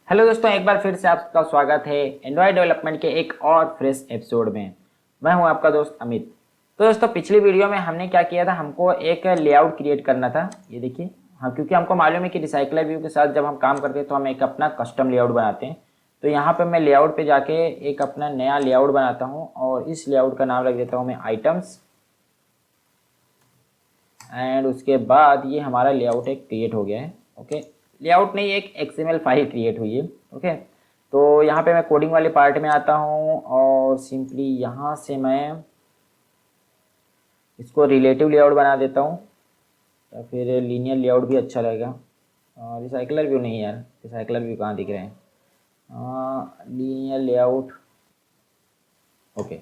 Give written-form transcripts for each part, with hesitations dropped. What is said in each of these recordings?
Hello दोस्तों, एक बार फिर से आपका स्वागत है एंड्रॉयड डेवलपमेंट के एक और फ्रेश एपिसोड में। मैं हूं आपका दोस्त अमित। तो दोस्तों, पिछली वीडियो में हमने क्या किया था, हमको एक लेआउट क्रिएट करना था। ये देखिए, हाँ, क्योंकि हमको मालूम है कि रिसाइकलर व्यू के साथ जब हम काम करते हैं तो हम एक अपना कस्टम लेआउट बनाते हैं। तो यहाँ पर मैं लेआउट पर जाके एक अपना नया लेआउट बनाता हूँ और इस लेआउट का नाम रख देता हूँ मैं आइटम्स। एंड उसके बाद ये हमारा लेआउट एक क्रिएट हो गया है। ओके, लेआउट नहीं, एक XML फाइल क्रिएट हुई है। ओके, तो यहाँ पे मैं कोडिंग वाले पार्ट में आता हूँ और सिंपली यहाँ से मैं इसको रिलेटिव लेआउट बना देता हूँ या फिर लीनियर लेआउट भी अच्छा रहेगा। रिसाइकलर व्यू नहीं यार, रिसाइकलर व्यू कहाँ दिख रहे हैं, लीनियर लेआउट। ओके,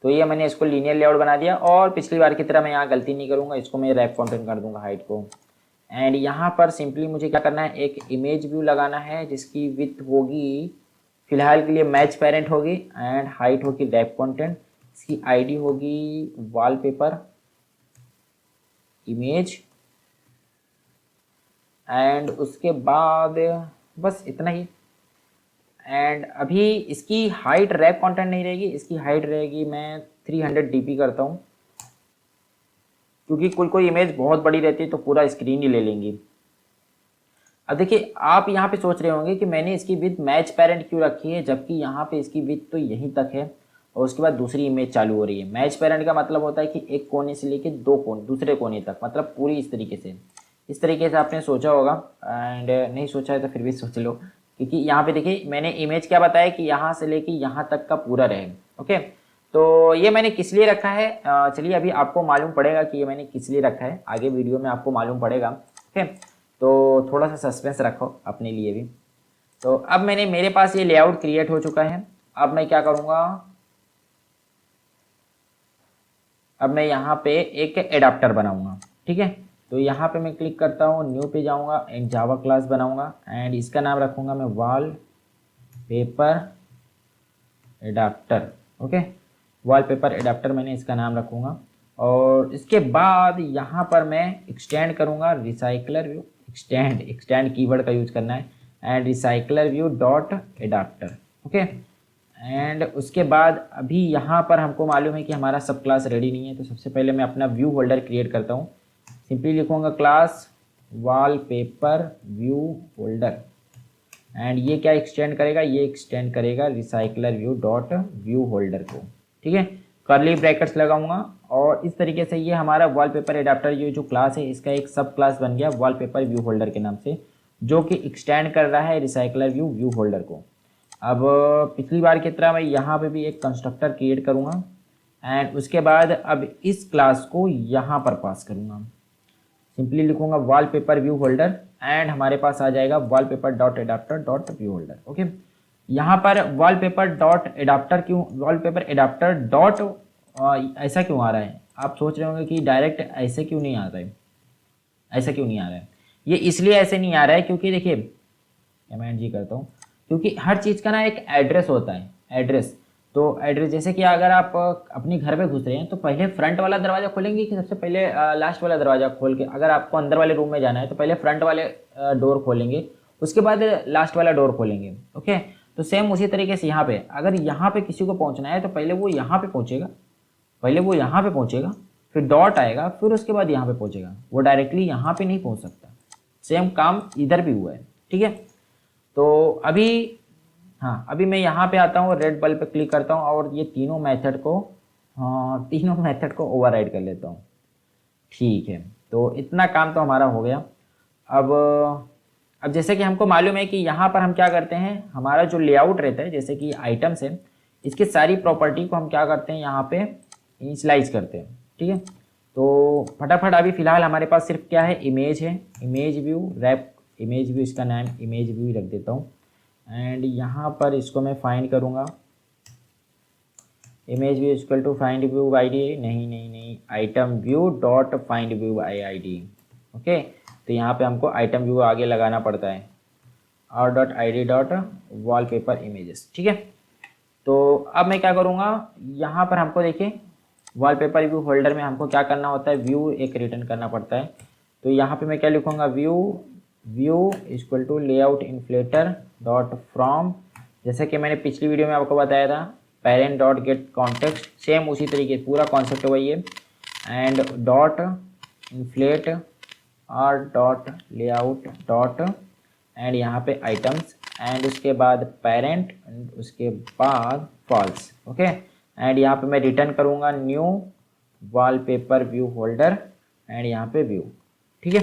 तो ये मैंने इसको लीनियर लेआउट बना दिया और पिछली बार की तरह मैं यहाँ गलती नहीं करूँगा, इसको मैं रैप कंटेंट कर दूँगा हाइट को। एंड यहाँ पर सिंपली मुझे क्या करना है, एक इमेज व्यू लगाना है जिसकी विड्थ होगी, फिलहाल के लिए मैच पेरेंट होगी, एंड हाइट होगी रैप कंटेंट, इसकी आईडी होगी वॉलपेपर इमेज। एंड उसके बाद बस इतना ही। एंड अभी इसकी हाइट रैप कंटेंट नहीं रहेगी, इसकी हाइट रहेगी, मैं 300 dp करता हूँ क्योंकि कोई इमेज बहुत बड़ी रहती है तो पूरा स्क्रीन ही ले लेंगी। अब देखिए, आप यहाँ पे सोच रहे होंगे कि मैंने इसकी विड्थ मैच पेरेंट क्यों रखी है, जबकि यहाँ पे इसकी विड्थ तो यहीं तक है और उसके बाद दूसरी इमेज चालू हो रही है। मैच पेरेंट का मतलब होता है कि एक कोने से लेके दो कोने, दूसरे कोने तक, मतलब पूरी इस तरीके से आपने सोचा होगा। एंड नहीं सोचा है तो फिर भी सोच लो, क्योंकि यहाँ पे देखिए मैंने इमेज क्या बताया कि यहाँ से लेके यहाँ तक का पूरा रहे। ओके, तो ये मैंने किस लिए रखा है, चलिए अभी आपको मालूम पड़ेगा कि ये मैंने किस लिए रखा है, आगे वीडियो में आपको मालूम पड़ेगा। ओके, तो थोड़ा सा सस्पेंस रखो अपने लिए भी। तो अब मेरे पास ये लेआउट क्रिएट हो चुका है। अब मैं क्या करूँगा, अब मैं यहाँ पे एक एडाप्टर बनाऊँगा। ठीक है, तो यहाँ पे मैं क्लिक करता हूँ, न्यू पे जाऊँगा एंड जावा क्लास बनाऊँगा एंड इसका नाम रखूँगा मैं wallpaper adapter. Okay, wallpaper adapter मैंने इसका नाम रखूँगा और इसके बाद यहाँ पर मैं एक्सटेंड करूँगा रिसाइकलर व्यू। एक्सटेंड कीवर्ड का यूज करना है and recycler view dot adapter. Okay, and उसके बाद अभी यहाँ पर हमको मालूम है कि हमारा सब क्लास रेडी नहीं है, तो सबसे पहले मैं अपना व्यू होल्डर क्रिएट करता हूँ। सिंपली लिखूँगा class wallpaper view holder and ये क्या एक्सटेंड करेगा, ये एक्सटेंड करेगा recycler view dot view holder को। ठीक है, कर्ली ब्रैकेट्स लगाऊंगा और इस तरीके से ये हमारा वॉलपेपर एडाप्टर ये जो क्लास है इसका एक सब क्लास बन गया वॉलपेपर व्यू होल्डर के नाम से, जो कि एक्सटेंड कर रहा है रिसाइकलर व्यू होल्डर को। अब पिछली बार की तरह मैं यहाँ पे भी एक कंस्ट्रक्टर क्रिएट करूँगा एंड उसके बाद अब इस क्लास को यहाँ पर पास करूँगा। सिंपली लिखूंगा वॉलपेपर व्यू होल्डर एंड हमारे पास आ जाएगा wallpaper dot adapter dot view holder. Okay, यहाँ पर वॉलपेपर डॉट एडाप्टर क्यों, वॉलपेपर एडाप्टर डॉट ऐसा क्यों आ रहा है, आप सोच रहे होंगे कि डायरेक्ट ऐसे क्यों नहीं आ रहा है, ऐसा क्यों नहीं आ रहा है। ये इसलिए ऐसे नहीं आ रहा है क्योंकि देखिए, MNG करता हूँ, क्योंकि हर चीज़ का ना एक एड्रेस होता है, एड्रेस। तो एड्रेस जैसे कि अगर आप अपने घर में घुस रहे हैं तो पहले फ्रंट वाला दरवाज़ा खोलेंगे कि सबसे पहले लास्ट वाला दरवाज़ा खोल के, अगर आपको अंदर वाले रूम में जाना है तो पहले फ्रंट वाले डोर खोलेंगे, उसके बाद लास्ट वाला डोर खोलेंगे। ओके, तो सेम उसी तरीके से यहाँ पे अगर यहाँ पे किसी को पहुँचना है तो पहले वो यहाँ पे पहुँचेगा, फिर डॉट आएगा, फिर उसके बाद यहाँ पे पहुँचेगा, वो डायरेक्टली यहाँ पे नहीं पहुँच सकता। सेम काम इधर भी हुआ है। ठीक है, तो अभी हाँ, अभी मैं यहाँ पे आता हूँ, रेड बल्ब पे क्लिक करता हूँ और ये तीनों मेथड को ओवरराइड कर लेता हूँ। ठीक है, तो इतना काम तो हमारा हो गया। अब जैसे कि हमको मालूम है कि यहाँ पर हम क्या करते हैं, हमारा जो लेआउट रहता है जैसे कि आइटम्स है, इसकी सारी प्रॉपर्टी को हम क्या करते हैं, यहाँ पे इनिशियलाइज करते हैं। ठीक है, तो फटाफट अभी फ़िलहाल हमारे पास सिर्फ क्या है, इमेज है, image view wrap image view, इसका नाम इमेज व्यू ही रख देता हूँ एंड यहाँ पर इसको मैं फाइंड करूँगा, image view equal to find view ID, नहीं, item view dot find view ID. Okay, तो यहाँ पे हमको आइटम व्यू आगे लगाना पड़ता है और dot ID dot wallpaper images. ठीक है, तो अब मैं क्या करूँगा, यहाँ पर हमको देखिए वॉलपेपर व्यू होल्डर में हमको क्या करना होता है, व्यू एक रिटर्न करना पड़ता है। तो यहाँ पे मैं क्या लिखूँगा, view equal to layout inflater dot from, जैसे कि मैंने पिछली वीडियो में आपको बताया था parent dot get context, same उसी तरीके पूरा कॉन्सेप्ट वही है। एंड डॉट इन्फ्लेट और डॉट लेआउट डॉट एंड यहाँ पे आइटम्स एंड उसके बाद पेरेंट एंड उसके बाद फॉल्स। ओके, एंड यहाँ पे मैं रिटर्न करूँगा new wallpaper view holder and यहाँ पे व्यू। ठीक है,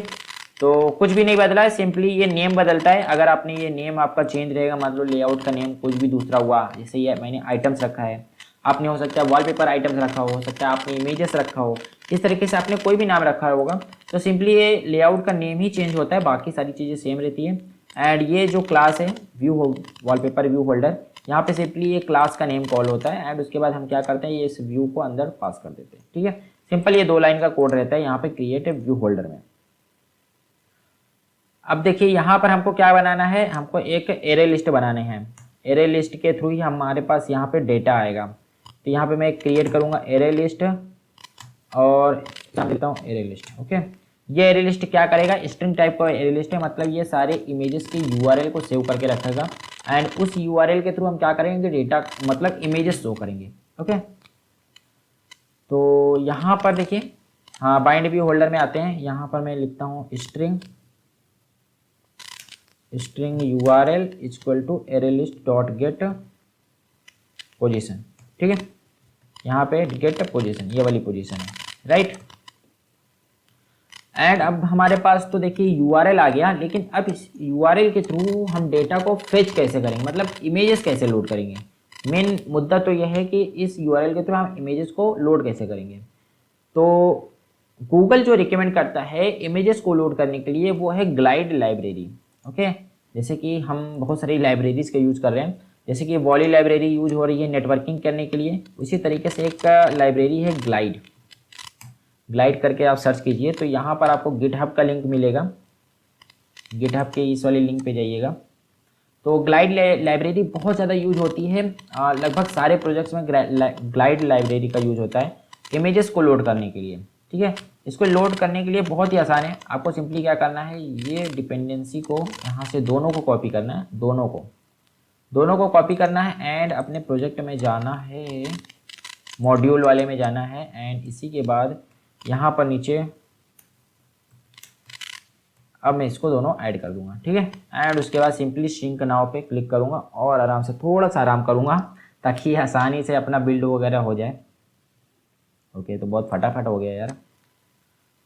तो कुछ भी नहीं बदला है, सिंपली ये नेम बदलता है। अगर आपने ये नेम आपका चेंज रहेगा, मतलब लेआउट का नेम कुछ भी दूसरा हुआ, जैसे ये मैंने आइटम्स रखा है, आपने हो सकता है वॉलपेपर आइटम्स रखा हो सकता है आपने इमेजेस रखा हो, इस तरीके से आपने कोई भी नाम रखा होगा, तो सिंपली ये लेआउट का नेम ही चेंज होता है, बाकी सारी चीज़ें सेम रहती है। एंड ये जो क्लास है व्यू वॉलपेपर व्यू होल्डर, यहाँ पे सिंपली ये क्लास का नेम कॉल होता है एंड उसके बाद हम क्या करते हैं, ये इस व्यू को अंदर पास कर देते हैं। ठीक है, सिंपल ये 2 लाइन का कोड रहता है यहाँ पे क्रिएट व्यू होल्डर में। अब देखिए यहाँ पर हमको क्या बनाना है, हमको एक एरे लिस्ट बनाने हैं। एरे लिस्ट के थ्रू ही हमारे पास यहाँ पे डेटा आएगा। तो यहाँ पे मैं क्रिएट करूँगा एरे लिस्ट और क्या देता हूँ एरे लिस्ट। ओके, ये एरे लिस्ट क्या करेगा, स्ट्रिंग टाइप का एरे लिस्ट है, मतलब ये सारे इमेजेस के यूआरएल को सेव करके रखेगा एंड उस यूआरएल के थ्रू हम क्या करेंगे, डेटा मतलब इमेजेस शो करेंगे। ओके, तो यहाँ पर देखिए, हाँ बाइंड व्यू होल्डर में आते हैं, यहाँ पर मैं लिखता हूँ string URL equal to array list dot get position. ठीक है, यहाँ पे गेट पोजीशन, ये वाली पोजीशन है, राइट। एंड अब हमारे पास तो देखिए URL आ गया, लेकिन अब इस URL के थ्रू हम डेटा को फेच कैसे करेंगे, मतलब इमेजेस कैसे लोड करेंगे। मेन मुद्दा तो यह है कि इस URL के थ्रू हम इमेजेस को लोड कैसे करेंगे। तो गूगल जो रिकमेंड करता है इमेजेस को लोड करने के लिए वो है ग्लाइड लाइब्रेरी। ओके, जैसे कि हम बहुत सारी लाइब्रेरीज का यूज़ कर रहे हैं, जैसे कि वॉली लाइब्रेरी यूज हो रही है नेटवर्किंग करने के लिए, उसी तरीके से एक लाइब्रेरी है ग्लाइड करके आप सर्च कीजिए, तो यहाँ पर आपको गिटहब का लिंक मिलेगा, गिटहब के इस वाले लिंक पे जाइएगा। तो ग्लाइड लाइब्रेरी बहुत ज़्यादा यूज होती है, लगभग सारे प्रोजेक्ट्स में ग्लाइड लाइब्रेरी का यूज होता है इमेजेस को लोड करने के लिए। ठीक है, इसको लोड करने के लिए बहुत ही आसान है, आपको सिंपली क्या करना है, ये डिपेंडेंसी को यहाँ से दोनों को कॉपी करना है, दोनों को कॉपी करना है एंड अपने प्रोजेक्ट में जाना है, मॉड्यूल वाले में जाना है एंड इसी के बाद यहाँ पर नीचे अब मैं इसको दोनों ऐड कर दूंगा। ठीक है, एंड उसके बाद सिंपली श्रिंक नाउ पे क्लिक करूँगा और आराम से थोड़ा सा आराम करूँगा ताकि आसानी से अपना बिल्ड वगैरह हो जाए। ओके, तो बहुत फटाफट हो गया यार।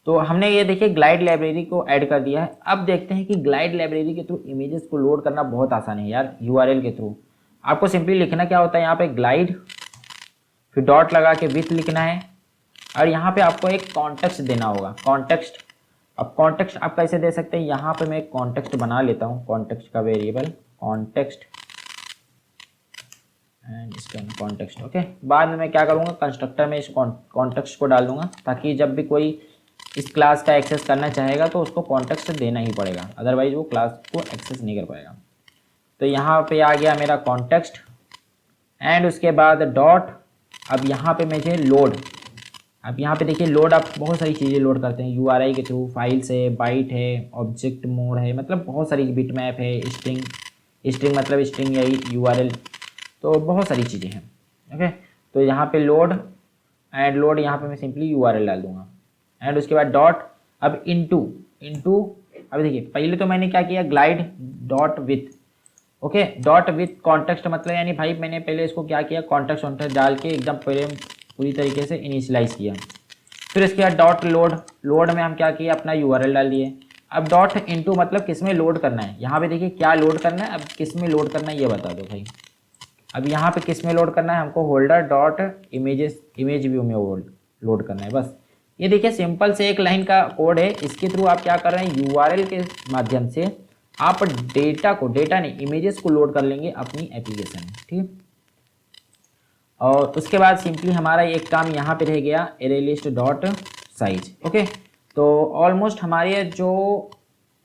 तो हमने ये देखिए ग्लाइड लाइब्रेरी को ऐड कर दिया है। अब देखते हैं कि ग्लाइड लाइब्रेरी के थ्रू इमेजेस को लोड करना बहुत आसान है यार, URL के थ्रू। आपको सिंपली लिखना क्या होता है, यहाँ पे ग्लाइड फिर डॉट लगा के विथ लिखना है और यहाँ पे आपको एक कॉन्टेक्स्ट देना होगा, कॉन्टेक्स्ट। अब कॉन्टेक्स्ट आप कैसे दे सकते हैं, यहाँ पे मैं एक कॉन्टेक्स्ट बना लेता हूँ, कॉन्टेक्स्ट का वेरिएबल कॉन्टेक्स्ट एंड इसका कॉन्टेक्स्ट। ओके, बाद में मैं क्या करूँगा, कंस्ट्रक्टर में इस कॉन्टेक्स्ट को डाल दूंगा ताकि जब भी कोई इस क्लास का एक्सेस करना चाहेगा तो उसको कॉन्टेक्स्ट देना ही पड़ेगा, अदरवाइज वो क्लास को एक्सेस नहीं कर पाएगा। तो यहाँ पे आ गया मेरा कॉन्टेक्स्ट एंड उसके बाद डॉट। अब यहाँ पे मुझे लोड, अब यहाँ पे देखिए लोड, आप बहुत सारी चीज़ें लोड करते हैं URI के थ्रू, फाइल्स है, बाइट है, ऑब्जेक्ट मोड है, मतलब बहुत सारी, बिट मैप है, स्ट्रिंग मतलब स्ट्रिंग यही URL, तो बहुत सारी चीज़ें हैं। ओके, तो यहाँ पे लोड एंड लोड, यहाँ पे मैं सिंपली URL डाल दूंगा एंड उसके बाद डॉट। अब इनटू, अब देखिए पहले तो मैंने क्या किया, glide dot with. Okay, dot with context, मतलब यानी भाई मैंने पहले इसको क्या किया, कॉन्टेक्स्ट डाल के एकदम पहले पूरी तरीके से इनिशियलाइज किया। फिर इसके बाद डॉट लोड में हम क्या किया, अपना URL डाल दिए। अब डॉट इनटू मतलब किस में लोड करना है, यहाँ पे देखिए क्या लोड करना है, अब किस में लोड करना है ये बता दो भाई। अब यहाँ पे किस में लोड करना है, हमको होल्डर डॉट इमेज व्यू में लोड करना है, बस। ये देखिए सिंपल से एक लाइन का कोड है, इसके थ्रू आप क्या कर रहे हैं, URL के माध्यम से आप डेटा नहीं इमेजेस को लोड कर लेंगे अपनी एप्लीकेशन में। ठीक, और उसके बाद सिंपली हमारा एक काम यहाँ पे रह गया, array list dot size. Okay, तो ऑलमोस्ट हमारे जो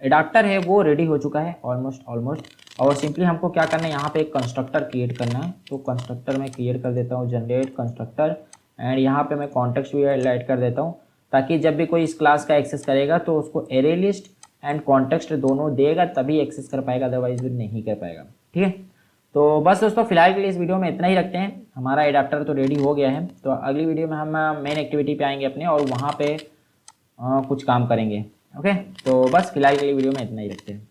एडाप्टर है वो रेडी हो चुका है, ऑलमोस्ट। और सिंपली हमको क्या करना है, यहाँ पे एक कंस्ट्रक्टर क्रिएट करना है। तो कंस्ट्रक्टर मैं क्रिएट कर देता हूँ, जनरेट कंस्ट्रक्टर एंड यहाँ पे मैं कॉन्टेक्स्ट भी ऐड कर देता हूँ ताकि जब भी कोई इस क्लास का एक्सेस करेगा तो उसको एरे लिस्ट एंड कॉन्टेक्स्ट दोनों देगा तभी एक्सेस कर पाएगा, अदरवाइज भी नहीं कर पाएगा। ठीक है, तो बस दोस्तों फिलहाल के लिए इस वीडियो में इतना ही रखते हैं। हमारा एडाप्टर तो रेडी हो गया है, तो अगली वीडियो में हम मेन एक्टिविटी पे आएंगे अपने और वहाँ पे कुछ काम करेंगे। ओके, तो बस फिलहाल के लिए वीडियो में इतना ही रखते हैं।